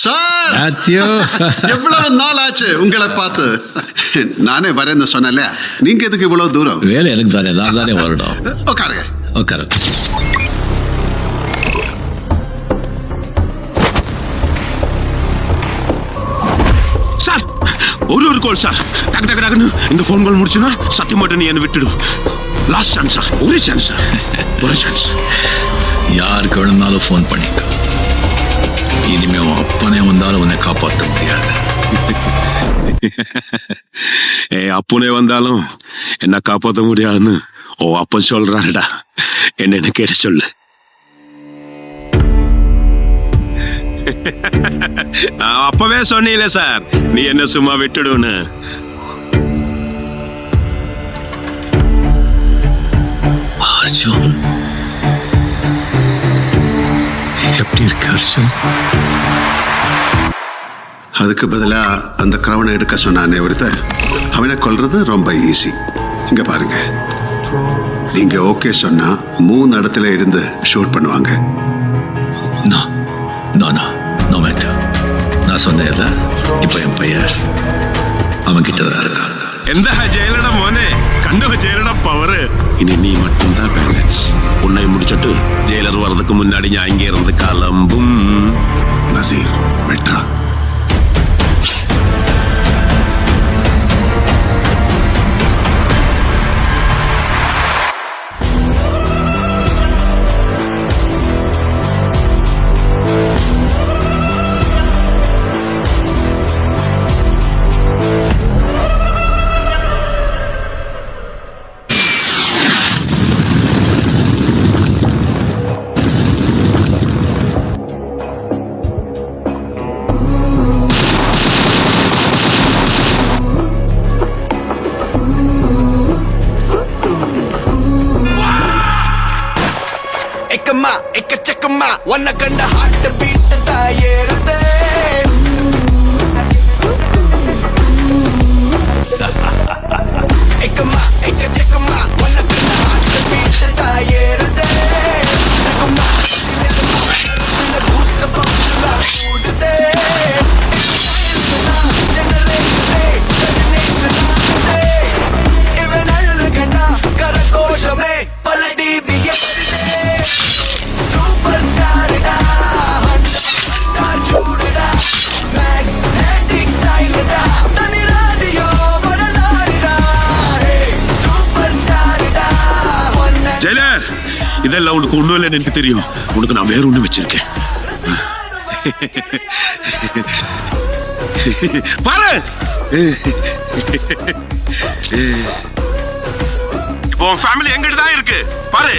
Sir Matthew, எவ்வளவு நாள் ஆச்சு உங்களை பார்த்து. நானே வரேன்னு சொன்னல, நீங்க எதுக்கு இவ்வளவு தூரம்? வேலை எனக்கு தானே, நான் தானே வரணும். உட்காருங்க. உட்காரு. சார் ஒரு கால் சார், டக்கு டக்கு டக்குன்னு இந்த ஃபோன் கால் முடிச்சுன்னா சத்தியம் மட்டும் நீ என்னை விட்டுடும். லாஸ்ட் சான்ஸ் சார், ஒரு சான்ஸ் சார், ஒரு சான்ஸ். யாருக்கு வேணும்னாலும் ஃபோன் பண்ணிக்க. இனிமே உன் அப்பனே வந்தாலும் உன்னை காப்பாற்ற முடியாது. அப்பனே வந்தாலும் என்ன காப்பாற்ற முடியாதுன்னு ஓ அப்பன் சொல்றாருடா. என்ன கேட்டு சொல்லு. அப்பவே சொன்னீல சார், நீ என்ன சும்மா விட்டுடுன்னு. அர்ஜுன் எப்படி இருக்கு அர்ஜுன்? அதுக்கு பதிலா அந்த கிரவனை எடுக்க சொன்னானே ஒருத்த, அவனை கொல்றது ரொம்ப ஈஸி. இங்க பாருங்க, நீங்க ஓகே சொன்னா 3 இடத்துல இருந்து ஷூட் பண்ணுவாங்க. நான் சொன்னேன்ல, இப்ப என் பையன் அவன் கிட்டதான் இருக்கான். എന്താ ജയിലട മോനെ, കണ്ടോ ജയിലട പവർ. ഇനി നീ மட்டும்தான் பேலன்ஸ். உன்னை முடிச்சிட்டு ஜெயிலர் வரதுக்கு முன்னாடி ഞാൻ இங்கே இருந்து கிளம்பும். நசீர் வெட்ரா. எக்கச்சக்கமா ஒன்ன கண்ட ஹார்ட் பீட் தான் ஏறுதே. எக்கமா எக்கச்சக்கமா ஒன்ன கண்ட ஹார்ட் பீட் தான் ஏறுதே. கூடுதே இவன் அழுது கண்டா கரகோஷமே பல டிபி. ஜெயிலர், இதெல்லாம் உனக்கு ஒண்ணும் இல்லைன்னு எனக்கு தெரியும். உனக்கு நான் வேற ஒண்ணு வச்சிருக்கேன். பாரு, இப்போ உன் ஃபேமிலி எங்கிட்ட தான் இருக்கு பாரு.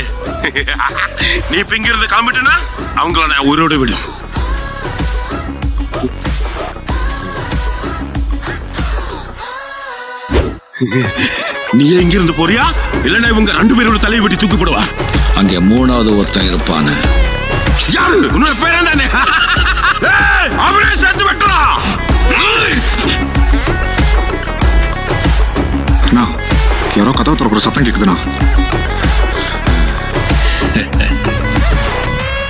நீ இப்ப இங்க இருந்து கிளம்பிட்டுனா அவங்கள நான் உயிரோட விடும். நீ எங்க இருந்து போறியா, இல்லன்னா இவங்க 2 பேரோட தலையை வெட்டி தூக்கி போடுவா. அங்கே 3வது ஒருத்தன் இருப்பானு. யாரு? உன்னோட பேர் தானே? அவரே சேர்த்து வெட்டலாம். யாரோ கதவை திறக்கிற சத்தம் கேக்குதுண்ணா.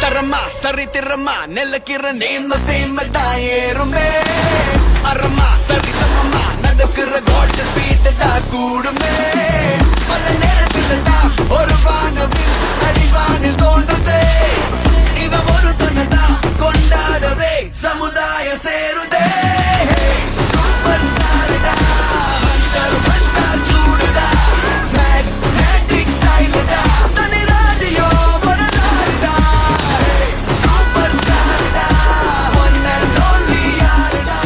தரமா சரி திறமா நெல்லக்கிற நேம தேம தான் ஏறுமே. அறமா சரி சமமா நடக்கிற கோல்ட் ஸ்பீட் தான் கூடுமே. பல நேரத்தில் தான் ஒரு வானவில் அடிவானில் தோன்றுதே. இவன் ஒரு தனதான் கொண்டாடவே சமுதாயம் சேருதே. சூப்பர் ஸ்டார்டா வந்தார் வந்தார் சூடுதா. மேக்னெட்டிக் ஸ்டைல்டா தனி ராஜியோ வரலாறுடா. சூப்பர் ஸ்டார்டா ஒன் அண்ட் ஒன்லி யாருடா.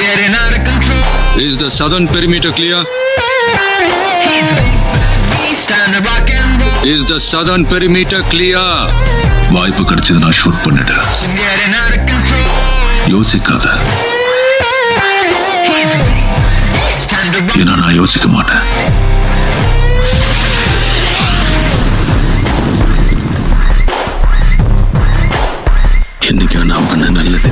Getting out of control. Is the southern perimeter clear? He's time to rock and roll. Is the southern perimeter clear? வாய்ப்பு கிடைச்சதுன்னா ஷூட் பண்ணிடு. Getting out of control. யோசிக்காத. He's time to rock. ஏன்னா நான் யோசிக்க மாட்டேன். என்னைக்கு நான் பண்ண நல்லது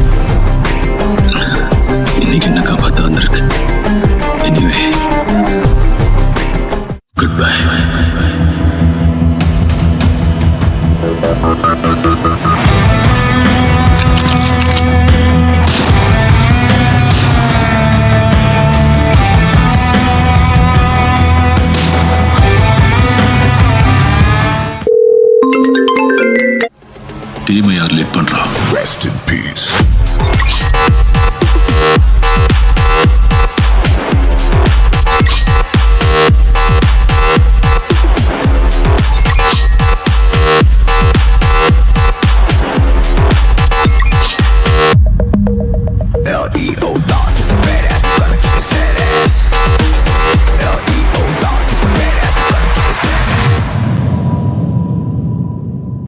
இன்னைக்கு என்ன காப்பாத்த வந்திருக்கு. Anyway good bye. டீமை யார் லீட் பண்றா? Rest in peace.